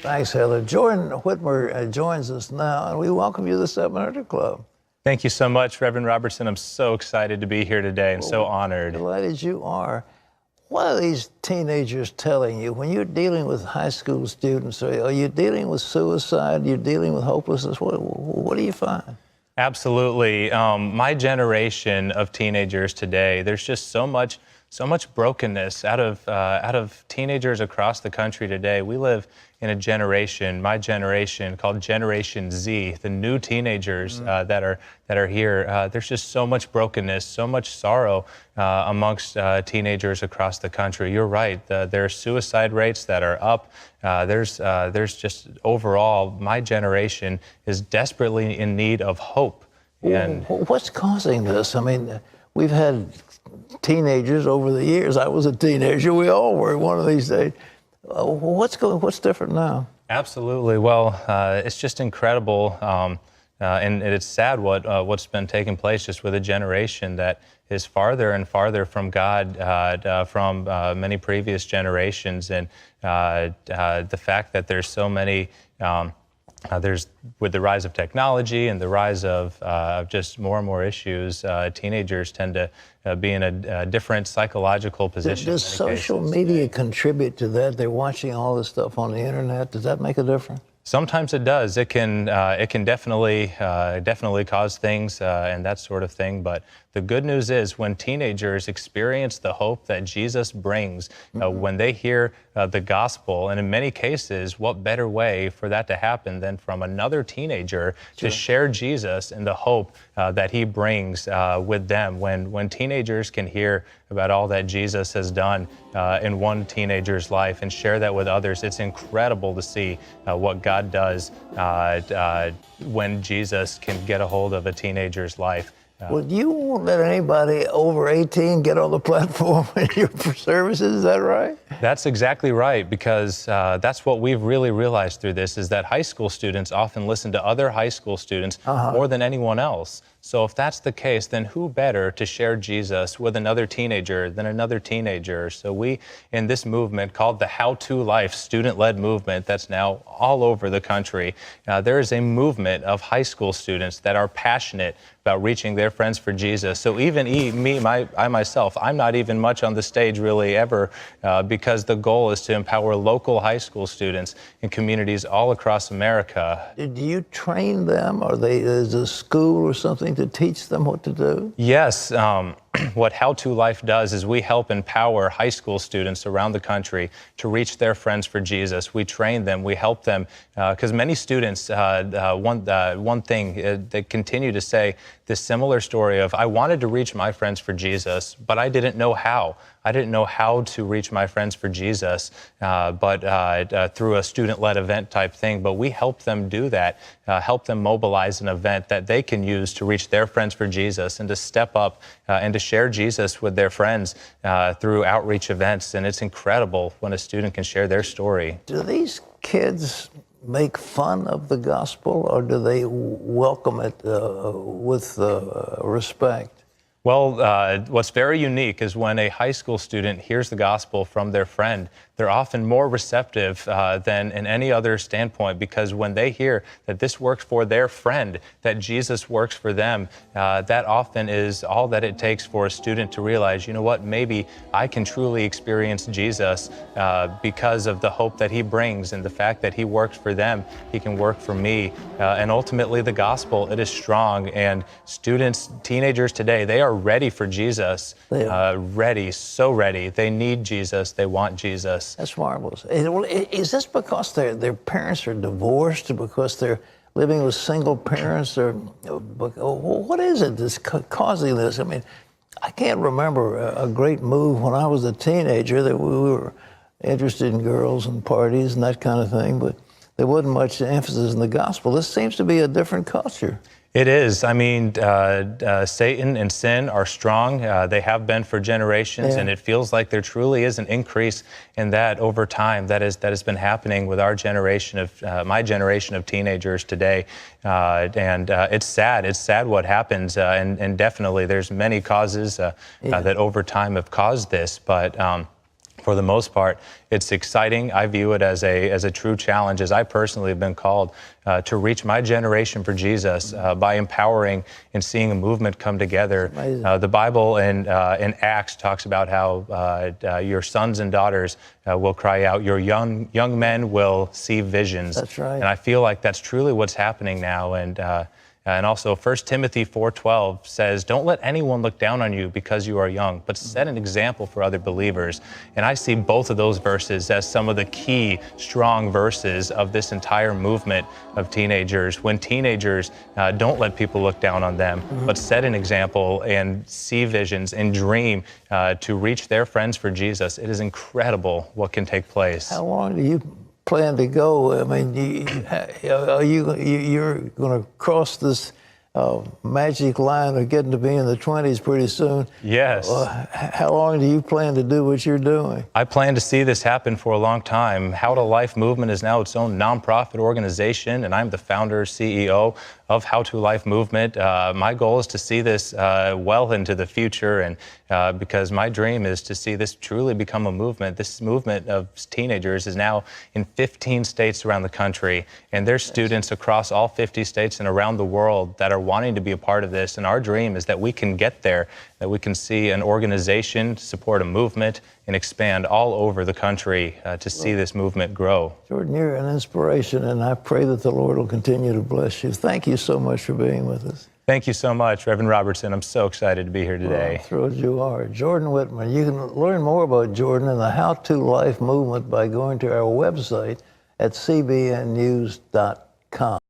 Thanks, Heather. Jordan Whitmer joins us now, and we welcome you to the 700 Club. Thank you so much, Reverend Robertson. I'm so excited to be here today and so honored. Delighted you are. What are these teenagers telling you when you're dealing with high school students? Are you dealing with suicide? You're dealing with hopelessness? What do you find? Absolutely. My generation of teenagers today, there's just so much brokenness out of teenagers across the country today. We live in a generation, my generation, called Generation Z, the new teenagers that are here. There's just so much brokenness, so much sorrow amongst teenagers across the country. You're right. There are suicide rates that are up. There's just overall, my generation is desperately in need of hope. And what's causing this? I mean, we've had teenagers over the years. I was a teenager. We all were one of these days. What's different now? Absolutely. Well, it's just incredible, and it's sad what's been taking place just with a generation that is farther and farther from God from many previous generations, and the fact that there's so many. With the rise of technology and the rise of just more and more issues, teenagers tend to be in a different psychological position. Does social media contribute to that? They're watching all this stuff on the internet. Does that make a difference? Sometimes it does. It can definitely cause things and that sort of thing. But the good news is when teenagers experience the hope that Jesus brings, when they hear the gospel, and in many cases, what better way for that to happen than from another teenager to share Jesus and the hope that he brings with them. When teenagers can hear about all that Jesus has done in one teenager's life and share that with others, it's incredible to see what God does when Jesus can get a hold of a teenager's life. Well, you won't let anybody over 18 get on the platform in your services, is that right? That's exactly right, because that's what we've really realized through this, is that high school students often listen to other high school students more than anyone else. So if that's the case, then who better to share Jesus with another teenager than another teenager? So we, in this movement called the How to Life student-led movement that's now all over the country, there is a movement of high school students that are passionate about reaching their friends for Jesus. So even I myself, I'm not even much on the stage really ever, because the goal is to empower local high school students in communities all across America. Do you train them? Is a school or something to teach them what to do? Yes. What How to Life does is we help empower high school students around the country to reach their friends for Jesus. We train them, we help them, because many students, one thing, they continue to say this similar story of, I wanted to reach my friends for Jesus, but I didn't know how. I didn't know how to reach my friends for Jesus, but through a student-led event type thing. But we help them do that, help them mobilize an event that they can use to reach their friends for Jesus and to step up and to share Jesus with their friends through outreach events. And it's incredible when a student can share their story. Do these kids make fun of the gospel, or do they welcome it with respect? Well, what's very unique is when a high school student hears the gospel from their friend, they're often more receptive than in any other standpoint, because when they hear that this works for their friend, that Jesus works for them, that often is all that it takes for a student to realize, you know what, maybe I can truly experience Jesus because of the hope that he brings and the fact that he worked for them, he can work for me. And ultimately the gospel, it is strong, and students, teenagers today, they are ready for Jesus, ready, so ready. They need Jesus, they want Jesus. That's marvelous. Is this because their parents are divorced, or because they're living with single parents, or what is it that's causing this? I mean, I can't remember a great move when I was a teenager that we were interested in girls and parties and that kind of thing, but there wasn't much emphasis in the gospel. This seems to be a different culture. It is. I mean, Satan and sin are strong. They have been for generations, and it feels like there truly is an increase in that over time. That has been happening with our generation of my generation of teenagers today, and it's sad. It's sad what happens, and definitely there's many causes that over time have caused this, but. For the most part, it's exciting. I view it as a true challenge, as I personally have been called to reach my generation for Jesus by empowering and seeing a movement come together. The Bible in Acts talks about how your sons and daughters will cry out, your young men will see visions. That's right. And I feel like that's truly what's happening now. And also 1 Timothy 4:12 says, don't let anyone look down on you because you are young, but set an example for other believers. And I see both of those verses as some of the key strong verses of this entire movement of teenagers. When teenagers don't let people look down on them, but set an example and see visions and dream to reach their friends for Jesus, it is incredible what can take place. How long do you plan to go? I mean, you're going to cross this magic line of getting to be in the 20s pretty soon. Yes. How long do you plan to do what you're doing? I plan to see this happen for a long time. How to Life Movement is now its own nonprofit organization, and I'm the founder, CEO of How to Life Movement. My goal is to see this well into the future, and because my dream is to see this truly become a movement. This movement of teenagers is now in 15 states around the country, and there's students across all 50 states and around the world that are wanting to be a part of this. And our dream is that we can get there, that we can see an organization support a movement and expand all over the country to see this movement grow. Jordan, you're an inspiration, and I pray that the Lord will continue to bless you. Thank you so much for being with us. Thank you so much, Reverend Robertson. I'm so excited to be here today. Well, I'm thrilled you are. Jordan Whitman. You can learn more about Jordan and the How to Life movement by going to our website at cbnnews.com.